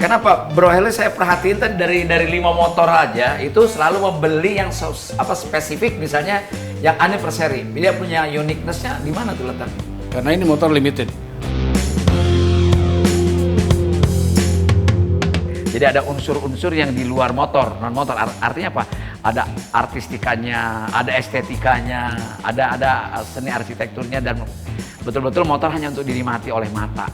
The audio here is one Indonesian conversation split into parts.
Kenapa Bro Heli saya perhatiin tadi dari 5 motor aja itu selalu membeli yang spesifik, misalnya yang anniversary. Dia punya uniqueness-nya di mana tuh letaknya? Karena ini motor limited. Jadi ada unsur-unsur yang di luar motor, non motor. Artinya apa? Ada artistikanya, ada estetikanya, ada seni arsitekturnya, dan betul-betul motor hanya untuk dinikmati oleh mata.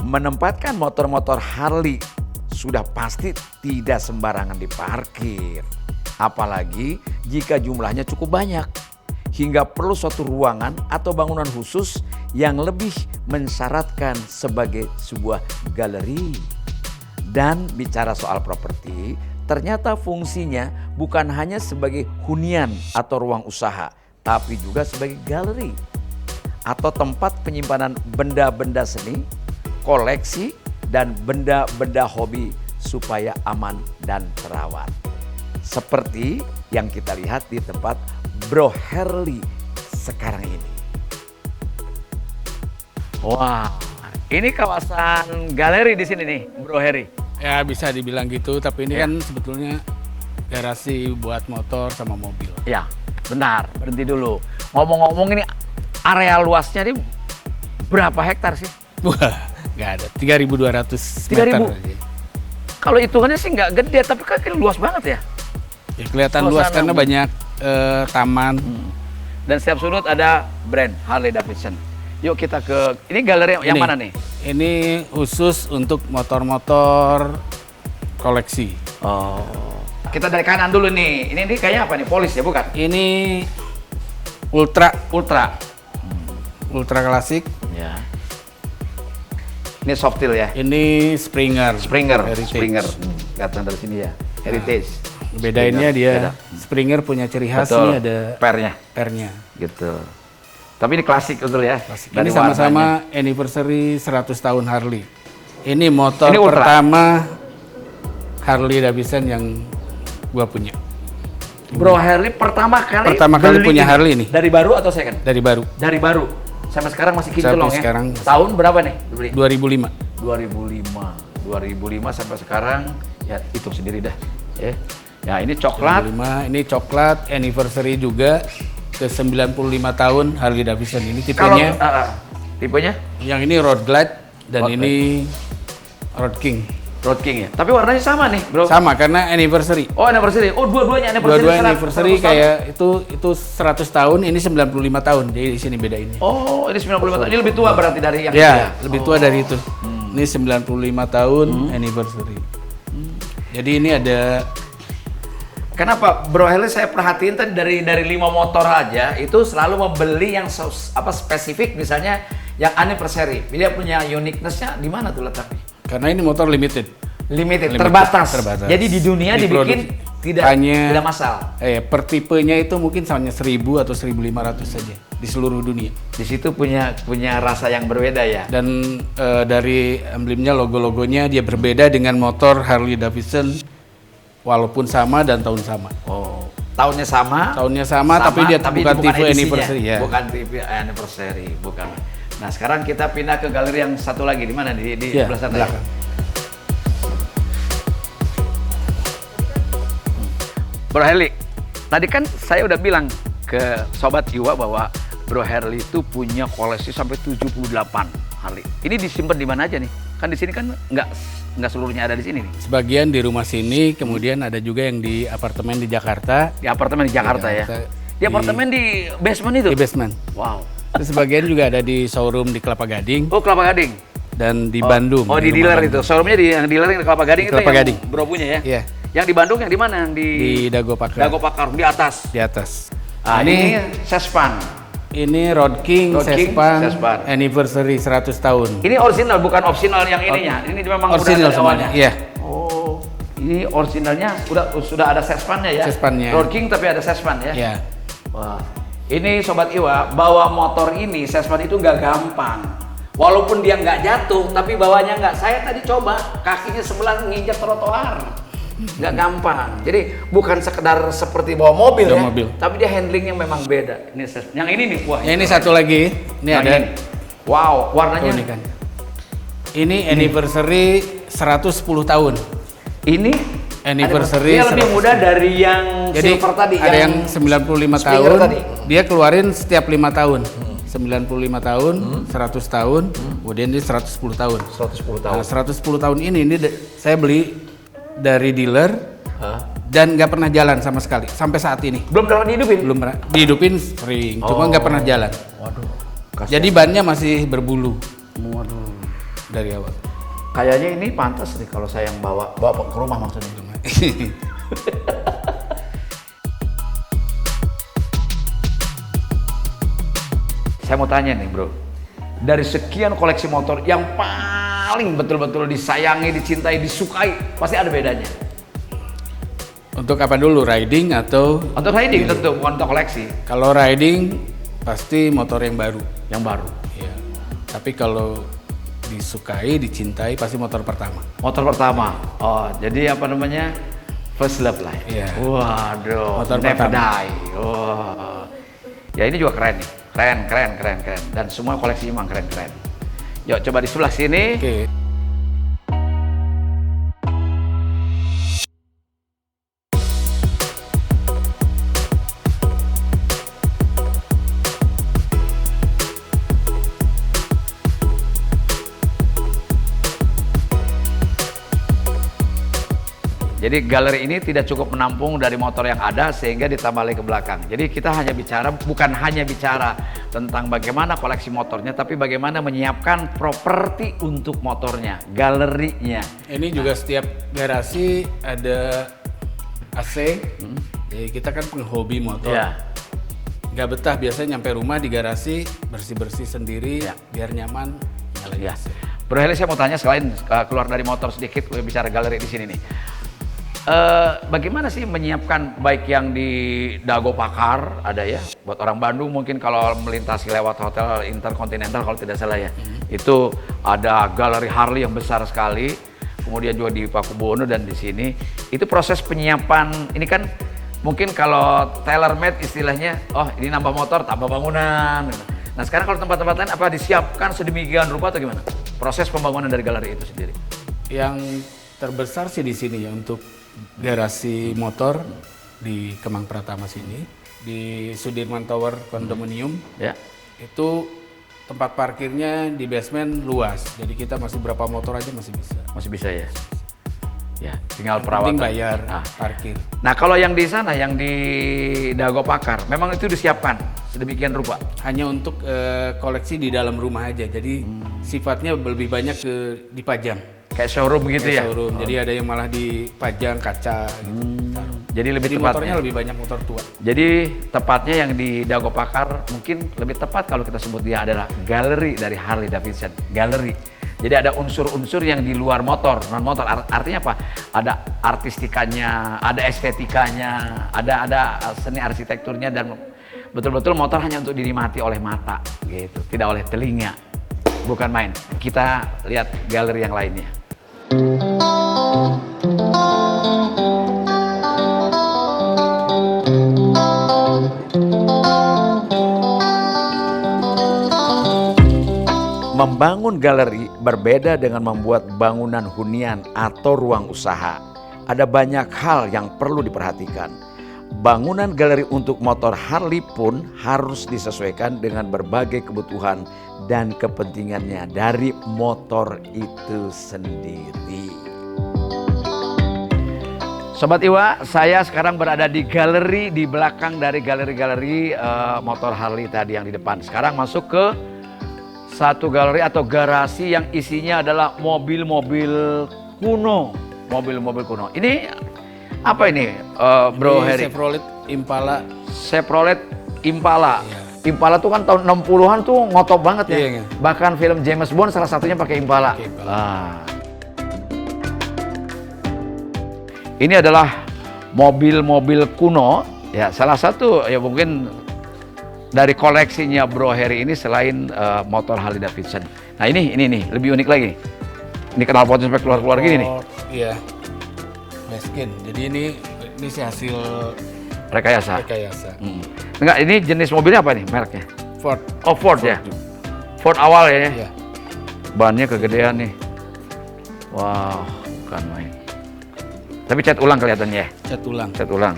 Menempatkan motor-motor Harley sudah pasti tidak sembarangan diparkir. Apalagi jika jumlahnya cukup banyak, hingga perlu suatu ruangan atau bangunan khusus yang lebih mensyaratkan sebagai sebuah galeri. Dan bicara soal properti, ternyata fungsinya bukan hanya sebagai hunian atau ruang usaha, tapi juga sebagai galeri atau tempat penyimpanan benda-benda seni, koleksi, dan benda-benda hobi supaya aman dan terawat. Seperti yang kita lihat di tempat Bro Heli sekarang ini. Wah, ini kawasan galeri di sini nih, Bro Heri. Ya bisa dibilang gitu, tapi ini kan sebetulnya garasi buat motor sama mobil. Ya, benar. Berhenti dulu. Ngomong-ngomong, ini area luasnya ini berapa hektar sih? Wah, nggak ada. 3.200 meter. 3.000? Kalau hitungannya sih nggak gede, tapi kan luas banget ya? Ya kelihatan luas karena banyak taman. Dan setiap sudut ada brand Harley Davidson. Yuk kita ke, ini galeri yang mana nih? Ini khusus untuk motor-motor koleksi. Oh. Kita dari kanan dulu nih. Ini kayaknya apa nih? Polis ya, bukan? Ini Ultra klasik. Ya. Ini Softail ya? Ini Springer. Heritage. Springer. Kelihatan dari sini ya. Heritage. Bedainnya dia Springer punya ciri khas. Betul. Ini ada pernya. Gitu. Tapi ini klasik betul ya? Klasik. Dari ini sama-sama anniversary 100 tahun Harley. Ini motor ini pertama Harley Davidson yang gua punya. Bro Harley pertama kali punya Harley ini. Dari baru atau second? Dari baru. Dari baru. Sampai sekarang masih kinclong ya? Sekarang. Tahun berapa nih dibeli? 2005. 2005 sampai sekarang, ya hitung sendiri dah. Ya ini coklat. 2005, ini coklat, anniversary juga ke 95 tahun Harley Davidson. Ini tipenya. Tipenya? Yang ini Road Glide dan ini Road King. Road King ya. Tapi warnanya sama nih, Bro. Sama karena anniversary. Oh, anniversary. Oh, dua-duanya anniversary. Dua-dua anniversary kayak itu 100 tahun, ini 95 tahun. Jadi di sini bedainnya. Oh, ini 95 tahun. Ini lebih tua berarti dari yang ya, lebih tua dari itu. Ini 95 tahun anniversary. Jadi ini ada. Kenapa Bro Heli saya perhatiin tadi dari 5 motor aja itu selalu membeli yang spesifik, misalnya yang anniversary. Dia punya uniqueness-nya di mana tuh letaknya? Karena ini motor limited, terbatas. Jadi di dunia dibikin tidak massal. Per tipenya itu mungkin hanya 1000 atau 1500 saja di seluruh dunia. Di situ punya rasa yang berbeda ya. Dan dari emblemnya, logo-logonya dia berbeda dengan motor Harley Davidson, walaupun sama dan tahun sama. Oh, tahunnya sama, tapi dia bukan tipe anniversary ya. Bukan tipe anniversary, bukan. Nah, sekarang kita pindah ke galeri yang satu lagi, di mana? Di sebelah sana. Ya? Bro Heli, tadi kan saya udah bilang ke Sobat Jiwa bahwa Bro Heli itu punya koleksi sampai 78 Harley. Ini disimpan di mana aja nih? Kan di sini kan nggak seluruhnya ada di sini nih. Sebagian di rumah sini, kemudian ada juga yang di apartemen di Jakarta. Di apartemen di Jakarta ya? Di apartemen di basement itu? Di basement. Wow. Terus sebagian juga ada di showroom di Kelapa Gading. Oh, Kelapa Gading. Dan di Bandung. Oh, di dealer itu. Showroomnya di dealer yang di Kelapa Gading itu Gading. Bro punya ya? Iya. Yang di Bandung yang di mana? Di Dago Pakar. Dago Pakar di atas. Di atas. Ini Sespan. Ini Road King Sespan anniversary 100 tahun. Ini original, bukan opsional yang ininya. Ini memang original semuanya. Iya. Oh, ini originalnya sudah ada Sespannya ya? Sespannya. Road King tapi ada Sespan ya? Iya. Wah. Ini Sobat Iwa, bawa motor ini Sespan itu nggak gampang. Walaupun dia nggak jatuh, tapi bawanya nggak. Saya tadi coba, kakinya sebelah nginjak trotoar. nggak gampang. Jadi bukan sekedar seperti bawa mobil Bawa ya, mobil. tapi dia handlingnya memang beda. Yang ini nih, wah. Ya, ini satu lagi, ini Yang ada ini. Wow, warnanya. ini kan. Ini anniversary 110 tahun. Ini Anniversary dia lebih 110. muda dari yang Jadi silver tadi. ada yang 95 Springer tahun, tadi. dia keluarin setiap 5 tahun. 95 tahun, 100 tahun, kemudian dia 110 tahun. 110 tahun. Nah, 110 tahun ini saya beli dari dealer Hah? dan nggak pernah jalan sama sekali sampai saat ini. Belum pernah dihidupin? Belum pernah dihidupin sering, cuma nggak pernah jalan. Waduh. Jadi bannya masih berbulu Waduh. dari awal. Kayaknya ini pantas nih kalau saya yang bawa ke rumah maksudnya. Saya mau tanya nih bro, dari sekian koleksi motor yang paling betul-betul disayangi, dicintai, disukai, pasti ada bedanya. Untuk apa dulu, riding atau? Untuk riding tentu, bukan untuk koleksi. Kalau riding pasti motor yang baru. Yang baru. Iya. Tapi kalau disukai, dicintai pasti motor pertama. Motor pertama. Oh, jadi apa namanya? First love lah. Iya. Waduh. Motor never pertama. die. Wah. Ya ini juga keren nih. Keren. Dan semua koleksi emang keren. Yuk coba di sebelah sini. Oke. Jadi galeri ini tidak cukup menampung dari motor yang ada sehingga ditambah lagi ke belakang. Jadi kita bukan hanya bicara tentang bagaimana koleksi motornya, tapi bagaimana menyiapkan properti untuk motornya, galerinya. Ini juga setiap garasi ada AC. Jadi kita kan penghobi motor. Ya. Nggak betah biasanya nyampe rumah di garasi bersih-bersih sendiri Ya. biar nyaman. Nyalain Ya. AC. Bro Heli, saya mau tanya selain keluar dari motor sedikit, gue bicara galeri di sini nih. Bagaimana sih menyiapkan baik yang di Dago Pakar ada ya, buat orang Bandung mungkin kalau melintasi lewat hotel Intercontinental kalau tidak salah ya, itu ada galeri Harley yang besar sekali, kemudian juga di Pakubono dan di sini, itu proses penyiapan ini kan mungkin kalau tailor made istilahnya, oh ini nambah motor tambah bangunan. Nah sekarang kalau tempat-tempat lain apa disiapkan sedemikian rupa atau gimana? Proses pembangunan dari galeri itu sendiri? Yang terbesar sih di sini ya untuk garasi motor di Kemang Pratama sini, di Sudirman Tower Condominium. Ya. Itu tempat parkirnya di basement luas, jadi kita masih berapa motor aja masih bisa. Masih bisa ya? Ya, tinggal Penting perawatan. bayar Nah. parkir. Nah, kalau yang di sana, yang di Dago Pakar, memang itu disiapkan sedemikian rupa. Hanya untuk koleksi di dalam rumah aja, jadi sifatnya lebih banyak ke dipajang. Kayak showroom gitu Kayak ya? showroom. Jadi ada yang malah dipajang kaca gitu. Taruh. Jadi lebih Jadi tepatnya. motornya lebih banyak motor tua. Jadi tepatnya yang di Dago Pakar mungkin lebih tepat kalau kita sebut dia adalah galeri dari Harley Davidson. Galeri. Jadi ada unsur-unsur yang di luar motor, non motor. Artinya apa? Ada artistikanya, ada estetikanya, ada seni arsitekturnya dan betul-betul motor hanya untuk dinikmati oleh mata gitu, tidak oleh telinga. Bukan main. Kita lihat galeri yang lainnya. Membangun galeri berbeda dengan membuat bangunan hunian atau ruang usaha. Ada banyak hal yang perlu diperhatikan. Bangunan galeri untuk motor Harley pun harus disesuaikan dengan berbagai kebutuhan dan kepentingannya dari motor itu sendiri. Sobat Iwa, saya sekarang berada di galeri di belakang dari galeri-galeri motor Harley tadi yang di depan. Sekarang masuk ke satu galeri atau garasi yang isinya adalah mobil-mobil kuno. Mobil-mobil kuno. Ini apa ini, Bro Ini Heri? Chevrolet Impala. Chevrolet Impala. Iya. Impala tuh kan tahun 60-an tuh ngotop banget ya. Iya, iya. Bahkan film James Bond salah satunya pakai Impala. Pakai Impala. Ah. Ini adalah mobil-mobil kuno, ya salah satu ya mungkin dari koleksinya Bro Heri ini selain motor Harley Davidson. Nah ini nih lebih unik lagi. Ini knalpotnya sampai keluar-keluar gini nih. Iya. Baskin. Jadi ini sih hasil Rekayasa. rekayasa. Enggak, ini jenis mobilnya apa nih mereknya? Ford. Oh, Ford ya. Ford awal ya. Iya. Bannya kegedean nih. Wah, bukan main. Tapi cat ulang kelihatannya ya. Cat ulang. Cat ulang.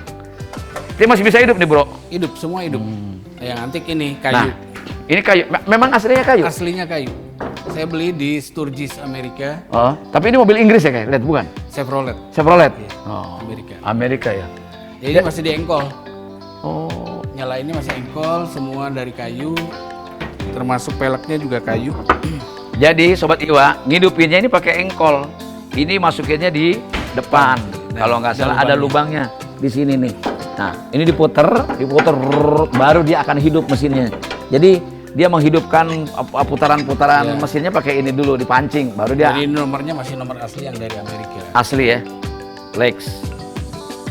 Dia masih bisa hidup nih, Bro. Hidup, semua hidup. Yang antik ini Nah, kayu. ini kayu. Memang aslinya kayu. Aslinya kayu. Saya beli di Sturgis, Amerika. Oh, tapi ini mobil Inggris ya, kayak? Lihat bukan? Chevrolet, Chevrolet. Iya, Oh, Amerika. Amerika ya. Jadi ini masih di engkol. Oh, Nyalainnya masih engkol, semua dari kayu. Termasuk peleknya juga kayu. jadi Sobat Iwa, ngidupinnya ini pakai engkol. Ini masukinnya di depan. Nah, Kalau nggak ada salah ada lubangnya di sini nih. Nah, ini diputer, baru dia akan hidup mesinnya. Jadi dia menghidupkan putaran-putaran Iya. mesinnya pakai ini dulu, dipancing, baru dia Jadi nomornya masih nomor asli yang dari Amerika. asli ya. Lex,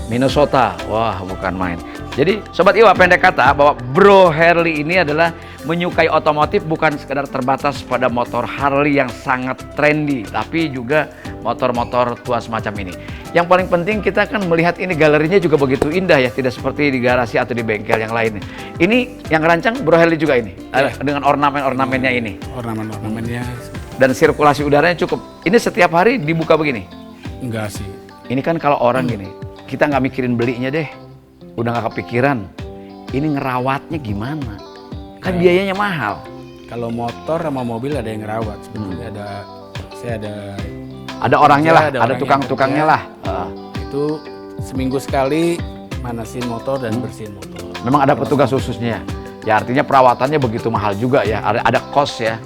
Minnesota. Wah, bukan main. Jadi Sobat Iwa, pendek kata bahwa Bro Harley ini adalah menyukai otomotif bukan sekedar terbatas pada motor Harley yang sangat trendy, tapi juga motor-motor tua semacam ini. Yang paling penting kita kan melihat ini galerinya juga begitu indah ya, tidak seperti di garasi atau di bengkel yang lainnya. Ini yang rancang Bro Harley juga ini, dengan ornamen-ornamennya ini. Ornamen-ornamennya Dan sirkulasi udaranya cukup. Ini setiap hari dibuka begini. enggak sih. Ini kan kalau orang gini, kita nggak mikirin belinya deh, udah nggak kepikiran. Ini ngerawatnya gimana? Kan biayanya mahal. Kalau motor sama mobil ada yang ngerawat sebetulnya. Saya Ada orangnya lah, Ada ada orang yang tukang-tukangnya kerja. lah. itu seminggu sekali manasin motor dan bersihin motor. Memang ada petugas khususnya. Ya artinya perawatannya begitu mahal juga ya. Ada cost ya.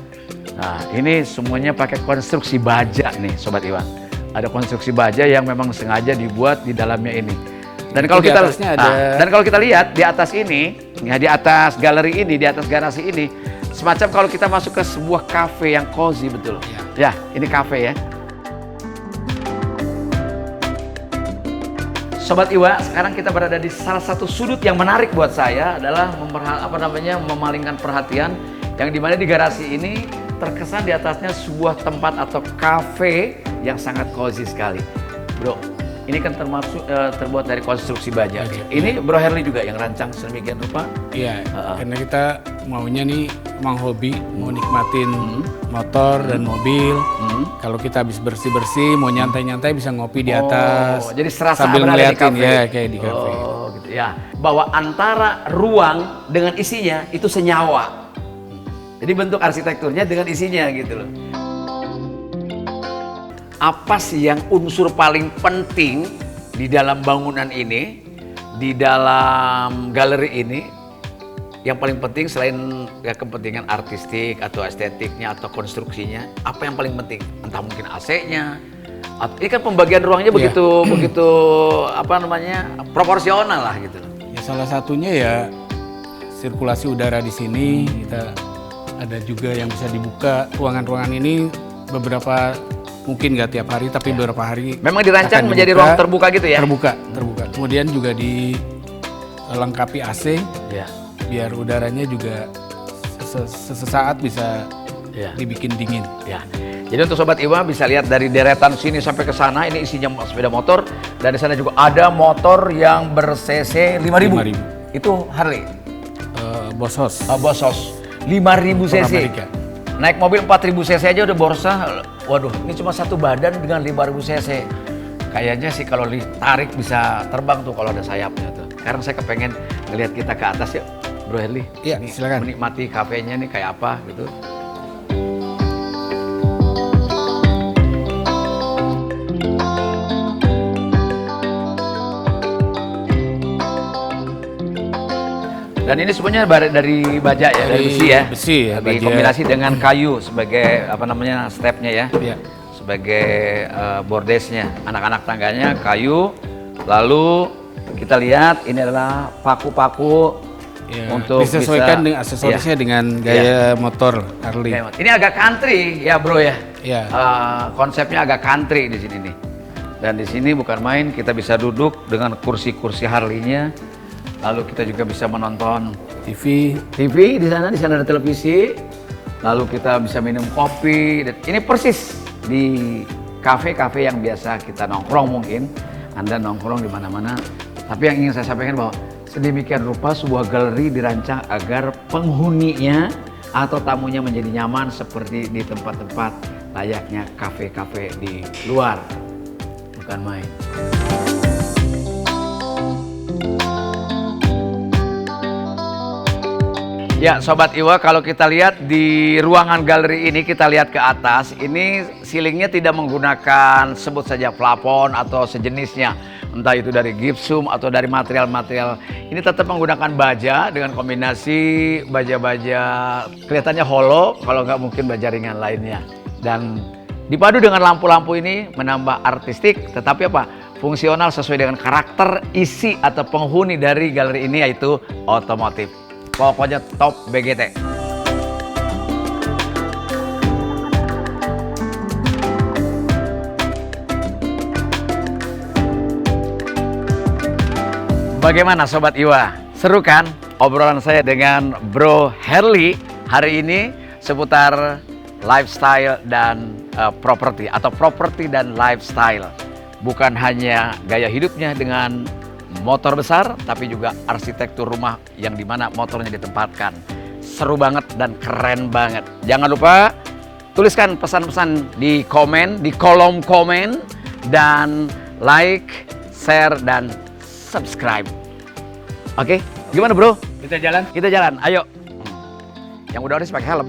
Nah ini semuanya pakai konstruksi baja nih Sobat Iwan. Ada konstruksi baja yang memang sengaja dibuat di dalamnya ini. Dan kalau Di kita atasnya ada- dan kalau kita lihat di atas ini, ya di atas galeri ini, di atas garasi ini, semacam kalau kita masuk ke sebuah kafe yang cozy betul. Ya, ini kafe ya. Sobat Iwa, sekarang kita berada di salah satu sudut yang menarik buat saya adalah memalingkan perhatian yang dimana di garasi ini terkesan di atasnya sebuah tempat atau kafe yang sangat cozy sekali. Bro, ini kan terbuat dari konstruksi baja. Ini Bro Harley juga yang rancang sedemikian rupa. Iya, karena kita maunya nih emang hobi, mau nikmatin motor dan mobil. Kalau kita habis bersih-bersih, mau nyantai-nyantai bisa ngopi di atas. Jadi serasa sambil berada di ngeliatin kafe. ya kayak di kafe. Oh, gitu ya. Bahwa antara ruang dengan isinya itu senyawa. Jadi bentuk arsitekturnya dengan isinya gitu loh. Apa sih yang unsur paling penting di dalam bangunan ini, di dalam galeri ini? Yang paling penting selain ya kepentingan artistik atau estetiknya atau konstruksinya, apa yang paling penting? Entah mungkin AC-nya. Ini kan pembagian ruangnya Iya. begitu apa namanya? Proporsional lah gitu. Ya salah satunya ya sirkulasi udara di sini. Kita ada juga yang bisa dibuka. Ruangan-ruangan ini beberapa mungkin nggak tiap hari tapi beberapa hari. Memang dirancang akan menjadi dibuka. ruang terbuka gitu ya? Terbuka. Kemudian juga dilengkapi AC. Ya. Biar udaranya juga sesaat bisa Ya. dibikin dingin. Ya. Jadi untuk Sobat Iwa bisa lihat dari deretan sini sampai ke sana ini isinya sepeda motor dan di sana juga ada motor yang ber-cc 5.000. 5.000. Itu Harley. Bosos. Bosos 5.000 Motor cc. Amerika. Naik mobil 4.000 cc aja udah borsa. Waduh, ini cuma satu badan dengan 5.000 cc. Kayaknya sih kalau ditarik bisa terbang tuh kalau ada sayapnya tuh. Sekarang saya kepengen ngelihat kita ke atas ya, Bro Harley. Iya, Ini silakan. menikmati kafenya nih kayak apa gitu. Dan ini semuanya dari baja ya, dari besi ya. Besi ya, baja. Dikombinasi dengan kayu sebagai apa namanya stepnya ya. Iya. Sebagai bordesnya, anak-anak tangganya kayu. Lalu kita lihat ini adalah paku-paku Ya, untuk disesuaikan bisa dengan aksesorisnya Iya. dengan gaya motor Harley. Ini agak country ya bro ya. Iya. Konsepnya agak country di sini nih. Dan di sini bukan main, kita bisa duduk dengan kursi-kursi Harley-nya. Lalu kita juga bisa menonton TV. TV di sana ada televisi. Lalu kita bisa minum kopi. Dan ini persis di kafe-kafe yang biasa kita nongkrong mungkin. Anda nongkrong di mana-mana. Tapi yang ingin saya sampaikan bahwa sedemikian rupa sebuah galeri dirancang agar penghuninya atau tamunya menjadi nyaman seperti di tempat-tempat layaknya kafe-kafe di luar. Bukan main. Ya Sobat Iwa, kalau kita lihat di ruangan galeri ini, kita lihat ke atas, ini ceilingnya tidak menggunakan sebut saja plafon atau sejenisnya. Entah itu dari gipsum atau dari material-material. Ini tetap menggunakan baja dengan kombinasi baja-baja kelihatannya hollow, kalau nggak mungkin baja ringan lainnya. Dan dipadu dengan lampu-lampu ini menambah artistik, tetapi apa? Fungsional sesuai dengan karakter isi atau penghuni dari galeri ini, yaitu otomotif. Pokoknya top BGT. Bagaimana Sobat Iwa? Seru kan obrolan saya dengan Bro Herli hari ini seputar lifestyle dan properti atau properti dan lifestyle. Bukan hanya gaya hidupnya dengan motor besar, tapi juga arsitektur rumah yang dimana motornya ditempatkan. Seru banget dan keren banget. Jangan lupa tuliskan pesan-pesan di komen, di kolom komen, dan like, share, dan subscribe. Oke, gimana bro? Kita jalan. Kita jalan, ayo. Yang udah harus pakai helm.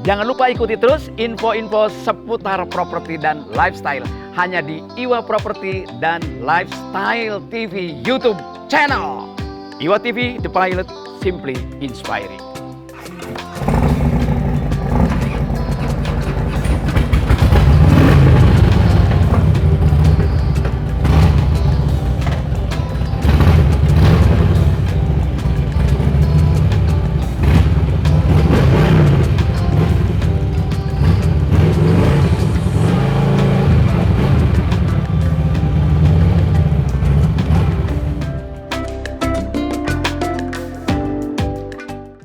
Jangan lupa ikuti terus info-info seputar properti dan lifestyle hanya di Iwa Property dan Lifestyle TV YouTube channel. Iwa TV, The Pilot, Simply Inspiring.